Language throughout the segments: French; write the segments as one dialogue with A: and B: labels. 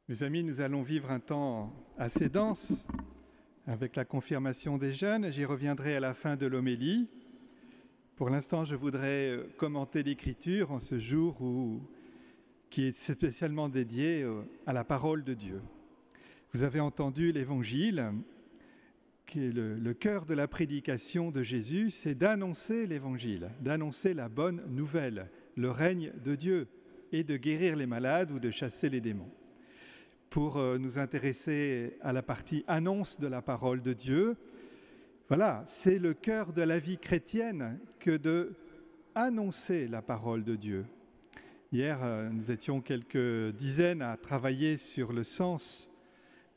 A: Mes amis, nous allons vivre un temps assez dense avec la confirmation des jeunes. J'y reviendrai à la fin de l'homélie. Pour l'instant, je voudrais commenter l'Écriture en ce jour qui est spécialement dédié à la parole de Dieu. Vous avez entendu l'Évangile, qui est le cœur de la prédication de Jésus, c'est d'annoncer l'Évangile, d'annoncer la bonne nouvelle, le règne de Dieu, et de guérir les malades ou de chasser les démons. Pour nous intéresser à la partie annonce de la parole de Dieu, voilà, c'est le cœur de la vie chrétienne que de annoncer la parole de Dieu. Hier, nous étions quelques dizaines à travailler sur le sens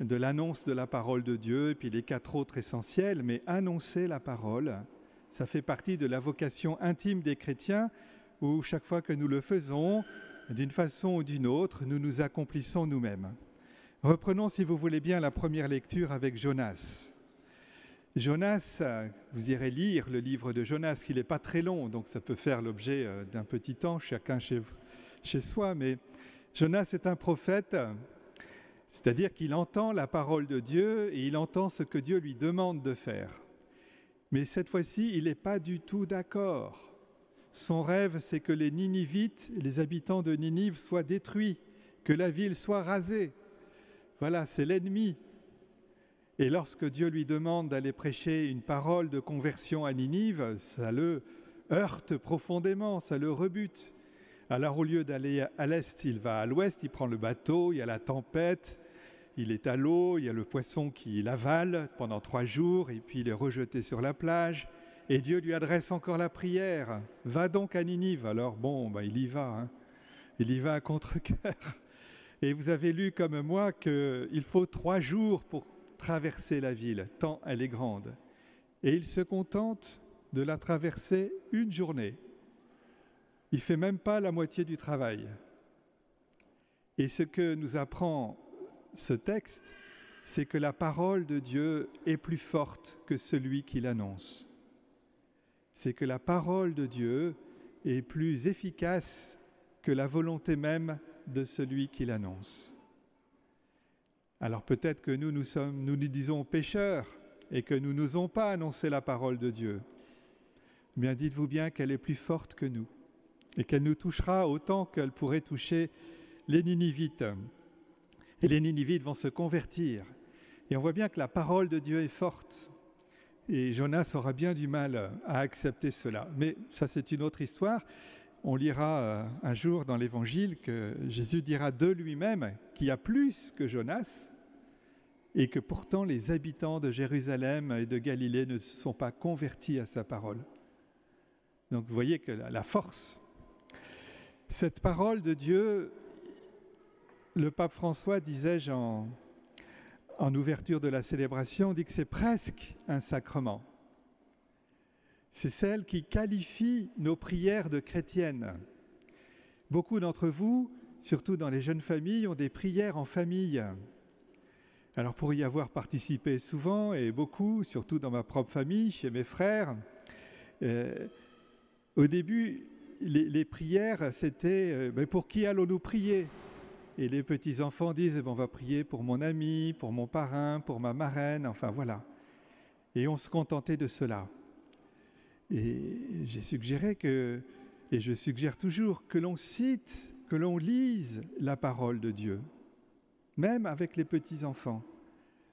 A: de l'annonce de la parole de Dieu, et puis les 4 autres essentiels, mais annoncer la parole, ça fait partie de la vocation intime des chrétiens, où chaque fois que nous le faisons, d'une façon ou d'une autre, nous nous accomplissons nous-mêmes. Reprenons, si vous voulez bien, la première lecture avec Jonas. Jonas, vous irez lire le livre de Jonas, qui n'est pas très long, donc ça peut faire l'objet d'un petit temps, chacun chez soi, mais Jonas est un prophète, c'est-à-dire qu'il entend la parole de Dieu et il entend ce que Dieu lui demande de faire. Mais cette fois-ci, il n'est pas du tout d'accord. Son rêve, c'est que les Ninivites, les habitants de Ninive, soient détruits, que la ville soit rasée. Voilà, c'est l'ennemi. Et lorsque Dieu lui demande d'aller prêcher une parole de conversion à Ninive, ça le heurte profondément, ça le rebute. Alors au lieu d'aller à l'est, il va à l'ouest, il prend le bateau, il y a la tempête, il est à l'eau, il y a le poisson qui l'avale pendant 3 jours, et puis il est rejeté sur la plage. Et Dieu lui adresse encore la prière, « Va donc à Ninive ». Alors il y va, il y va à contre-cœur. Et vous avez lu comme moi qu'il faut 3 jours pour traverser la ville, tant elle est grande. Et il se contente de la traverser 1 journée. Il ne fait même pas la moitié du travail. Et ce que nous apprend ce texte, c'est que la parole de Dieu est plus forte que celui qui l'annonce. C'est que la parole de Dieu est plus efficace que la volonté même de celui qui l'annonce. Alors peut-être que nous nous disons pécheurs et que nous n'osons pas annoncer la parole de Dieu. Bien, dites-vous bien qu'elle est plus forte que nous et qu'elle nous touchera autant qu'elle pourrait toucher les Ninivites. Et les Ninivites vont se convertir. Et on voit bien que la parole de Dieu est forte. Et Jonas aura bien du mal à accepter cela. Mais ça, c'est une autre histoire. On lira un jour dans l'Évangile que Jésus dira de lui-même qu'il y a plus que Jonas et que pourtant les habitants de Jérusalem et de Galilée ne se sont pas convertis à sa parole. Donc vous voyez que la force, cette parole de Dieu, le pape François, disais-je en ouverture de la célébration, dit que c'est presque un sacrement. C'est celle qui qualifie nos prières de chrétiennes. Beaucoup d'entre vous, surtout dans les jeunes familles, ont des prières en famille. Alors pour y avoir participé souvent et beaucoup, surtout dans ma propre famille, chez mes frères, au début, les prières, c'était pour qui allons-nous prier ? Et les petits-enfants disent on va prier pour mon ami, pour mon parrain, pour ma marraine, enfin voilà. Et on se contentait de cela. Et j'ai suggéré et je suggère toujours, que l'on cite, que l'on lise la parole de Dieu, même avec les petits-enfants.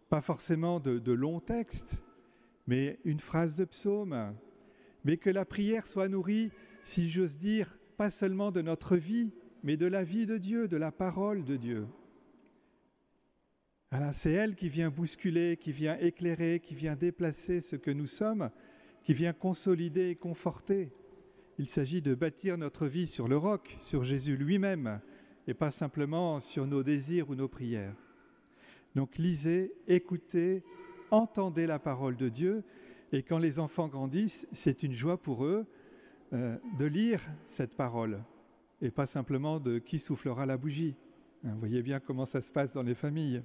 A: Pas forcément de longs textes, mais une phrase de psaume. Mais que la prière soit nourrie, si j'ose dire, pas seulement de notre vie, mais de la vie de Dieu, de la parole de Dieu. Voilà, c'est elle qui vient bousculer, qui vient éclairer, qui vient déplacer ce que nous sommes, qui vient consolider et conforter. Il s'agit de bâtir notre vie sur le roc, sur Jésus lui-même, et pas simplement sur nos désirs ou nos prières. Donc lisez, écoutez, entendez la parole de Dieu, et quand les enfants grandissent, c'est une joie pour eux de lire cette parole, et pas simplement de qui soufflera la bougie. Vous voyez bien comment ça se passe dans les familles.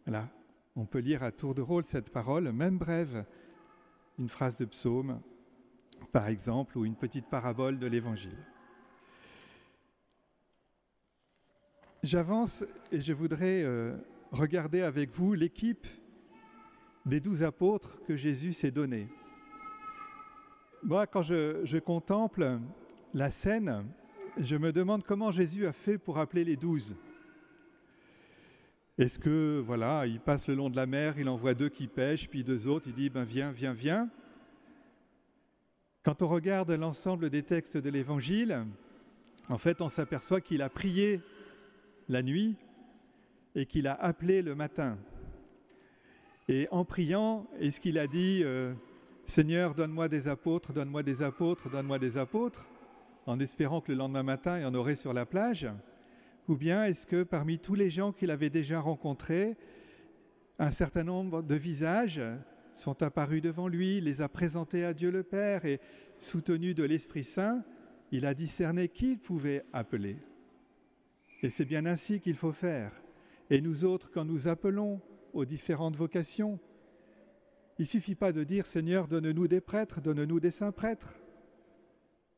A: Voilà. On peut lire à tour de rôle cette parole, même brève, une phrase de psaume, par exemple, ou une petite parabole de l'Évangile. J'avance et je voudrais regarder avec vous l'équipe des 12 apôtres que Jésus s'est donnée. Moi, quand je contemple la scène, je me demande comment Jésus a fait pour appeler les 12. Est-ce que, voilà, il passe le long de la mer, il envoie 2 qui pêchent, puis 2 autres, il dit, viens, viens, viens. Quand on regarde l'ensemble des textes de l'Évangile, en fait, on s'aperçoit qu'il a prié la nuit et qu'il a appelé le matin. Et en priant, est-ce qu'il a dit Seigneur, donne-moi des apôtres, donne-moi des apôtres, donne-moi des apôtres, en espérant que le lendemain matin, il y en aurait sur la plage? Ou bien est-ce que parmi tous les gens qu'il avait déjà rencontrés, un certain nombre de visages sont apparus devant lui, les a présentés à Dieu le Père et, soutenu de l'Esprit Saint, il a discerné qui il pouvait appeler. Et c'est bien ainsi qu'il faut faire. Et nous autres, quand nous appelons aux différentes vocations, il ne suffit pas de dire « Seigneur, donne-nous des prêtres, donne-nous des saints prêtres ».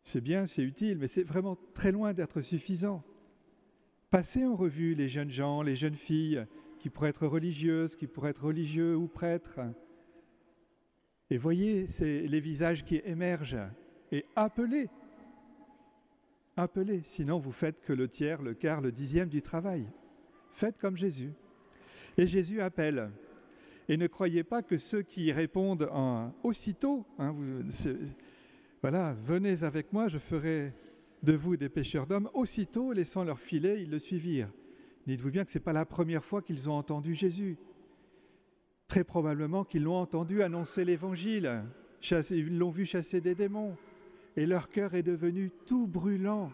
A: C'est bien, c'est utile, mais c'est vraiment très loin d'être suffisant. Passez en revue les jeunes gens, les jeunes filles qui pourraient être religieuses, qui pourraient être religieux ou prêtres. Et voyez, c'est les visages qui émergent. Et appelez. Appelez, sinon vous faites que le tiers, le quart, le dixième du travail. Faites comme Jésus. Et Jésus appelle. Et ne croyez pas que ceux qui répondent aussitôt, voilà, venez avec moi, je ferai de vous des pêcheurs d'hommes, aussitôt, laissant leur filet, ils le suivirent. Dites-vous bien que ce n'est pas la première fois qu'ils ont entendu Jésus. Très probablement qu'ils l'ont entendu annoncer l'Évangile, ils l'ont vu chasser des démons, et leur cœur est devenu tout brûlant,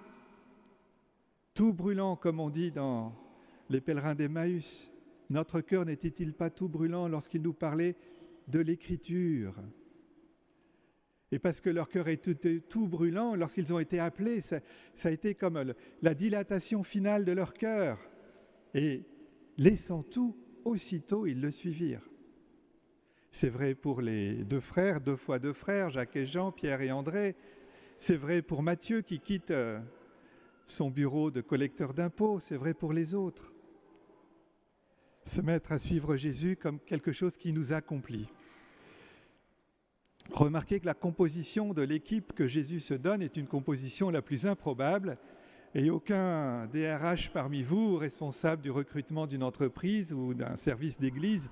A: comme on dit dans les pèlerins d'Emmaüs. Notre cœur n'était-il pas tout brûlant lorsqu'il nous parlait de l'Écriture? Et parce que leur cœur était tout brûlant, lorsqu'ils ont été appelés, ça a été comme la dilatation finale de leur cœur. Et laissant tout, aussitôt ils le suivirent. C'est vrai pour les 2 frères, 2 fois 2 frères, Jacques et Jean, Pierre et André. C'est vrai pour Matthieu qui quitte son bureau de collecteur d'impôts. C'est vrai pour les autres. Se mettre à suivre Jésus comme quelque chose qui nous accomplit. Remarquez que la composition de l'équipe que Jésus se donne est une composition la plus improbable et aucun DRH parmi vous, responsable du recrutement d'une entreprise ou d'un service d'église,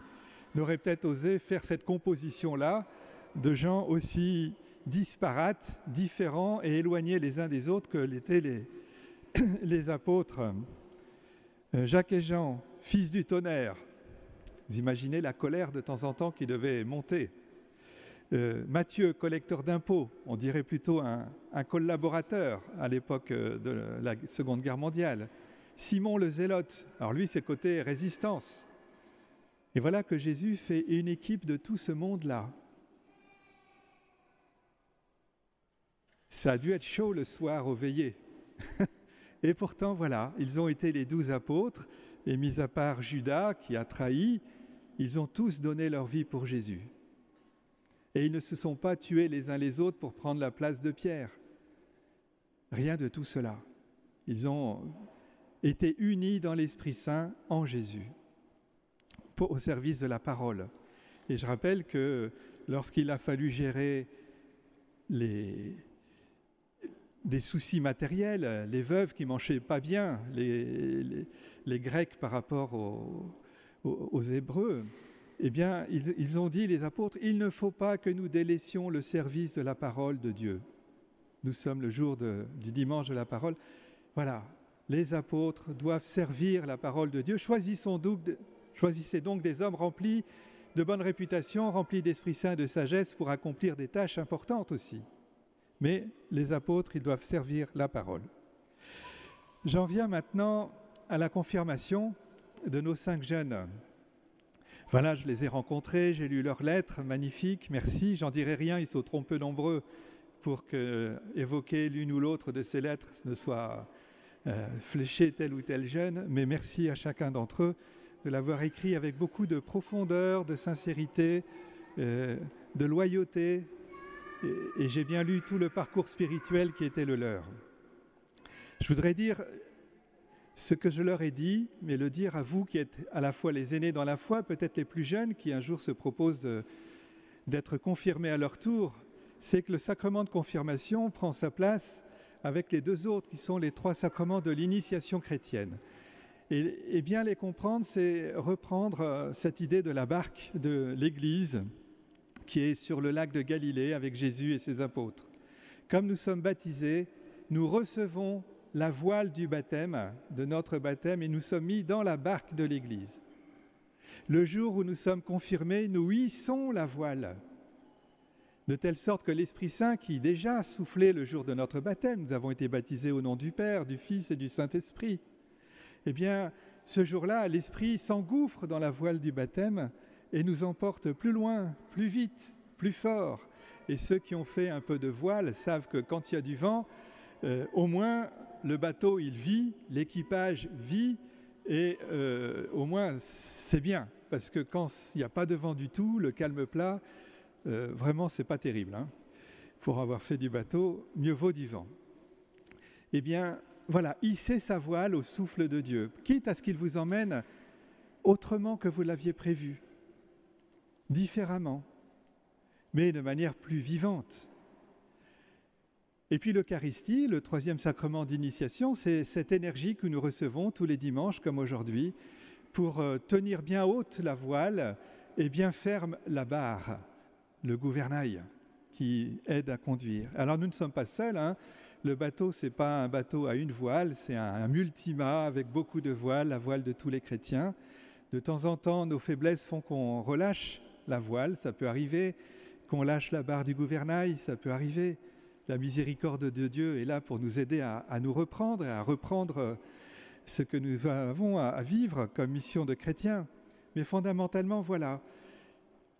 A: n'aurait peut-être osé faire cette composition-là de gens aussi disparates, différents et éloignés les uns des autres que l'étaient les apôtres. Jacques et Jean, fils du tonnerre. Vous imaginez la colère de temps en temps qui devait monter. Matthieu, collecteur d'impôts, on dirait plutôt un collaborateur à l'époque de la Seconde Guerre mondiale. Simon le Zélote, alors lui c'est côté résistance. Et voilà que Jésus fait une équipe de tout ce monde-là. Ça a dû être chaud le soir au veillées. Et pourtant, voilà, ils ont été les 12 apôtres, et mis à part Judas qui a trahi, ils ont tous donné leur vie pour Jésus. Et ils ne se sont pas tués les uns les autres pour prendre la place de Pierre. Rien de tout cela. Ils ont été unis dans l'Esprit Saint en Jésus, au service de la parole. Et je rappelle que lorsqu'il a fallu gérer des soucis matériels, les veuves qui ne mangeaient pas bien, les Grecs par rapport aux Hébreux, eh bien, ils ont dit, les apôtres, il ne faut pas que nous délaissions le service de la parole de Dieu. Nous sommes le jour du dimanche de la parole. Voilà, les apôtres doivent servir la parole de Dieu. Choisissez donc des hommes remplis de bonne réputation, remplis d'Esprit Saint, de sagesse pour accomplir des tâches importantes aussi. Mais les apôtres, ils doivent servir la parole. J'en viens maintenant à la confirmation de nos 5 jeunes. Voilà, je les ai rencontrés, j'ai lu leurs lettres, magnifiques, merci. J'en dirai rien, ils sont trop peu nombreux pour que évoquer l'une ou l'autre de ces lettres ne soit fléché tel ou tel jeune, mais merci à chacun d'entre eux de l'avoir écrit avec beaucoup de profondeur, de sincérité, de loyauté, et j'ai bien lu tout le parcours spirituel qui était le leur. Je voudrais dire ce que je leur ai dit, mais le dire à vous qui êtes à la fois les aînés dans la foi, peut-être les plus jeunes qui un jour se proposent d'être confirmés à leur tour, c'est que le sacrement de confirmation prend sa place avec les deux autres qui sont les trois sacrements de l'initiation chrétienne. Et bien les comprendre, c'est reprendre cette idée de la barque de l'Église qui est sur le lac de Galilée avec Jésus et ses apôtres. Comme nous sommes baptisés, nous recevons la voile du baptême, de notre baptême, et nous sommes mis dans la barque de l'Église. Le jour où nous sommes confirmés, nous hissons la voile, de telle sorte que l'Esprit Saint, qui déjà a soufflé le jour de notre baptême, nous avons été baptisés au nom du Père, du Fils et du Saint-Esprit, eh bien, ce jour-là, l'Esprit s'engouffre dans la voile du baptême et nous emporte plus loin, plus vite, plus fort. Et ceux qui ont fait un peu de voile savent que quand il y a du vent, au moins le bateau il vit, l'équipage vit et au moins c'est bien. Parce que quand il n'y a pas de vent du tout, le calme plat, vraiment c'est pas terrible. Pour avoir fait du bateau, mieux vaut du vent. Eh bien, voilà, hissez sa voile au souffle de Dieu, quitte à ce qu'il vous emmène autrement que vous l'aviez prévu, différemment, mais de manière plus vivante. Et puis l'Eucharistie, le troisième sacrement d'initiation, c'est cette énergie que nous recevons tous les dimanches, comme aujourd'hui, pour tenir bien haute la voile et bien ferme la barre, le gouvernail qui aide à conduire. Alors nous ne sommes pas seuls, Le bateau, ce n'est pas un bateau à une voile, c'est un multimât avec beaucoup de voiles, la voile de tous les chrétiens. De temps en temps, nos faiblesses font qu'on relâche la voile, ça peut arriver, qu'on lâche la barre du gouvernail, ça peut arriver. La miséricorde de Dieu est là pour nous aider à nous reprendre et à reprendre ce que nous avons à vivre comme mission de chrétiens. Mais fondamentalement, voilà,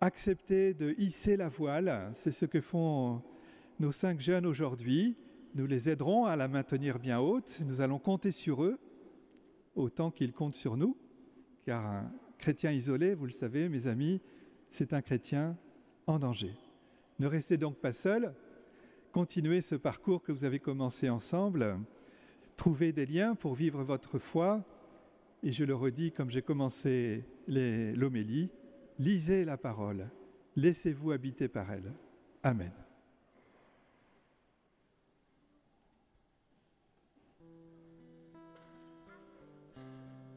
A: accepter de hisser la voile, c'est ce que font nos 5 jeunes aujourd'hui. Nous les aiderons à la maintenir bien haute. Nous allons compter sur eux autant qu'ils comptent sur nous. Car un chrétien isolé, vous le savez, mes amis, c'est un chrétien en danger. Ne restez donc pas seuls. Continuez ce parcours que vous avez commencé ensemble. Trouvez des liens pour vivre votre foi. Et je le redis comme j'ai commencé l'homélie, lisez la parole. Laissez-vous habiter par elle. Amen.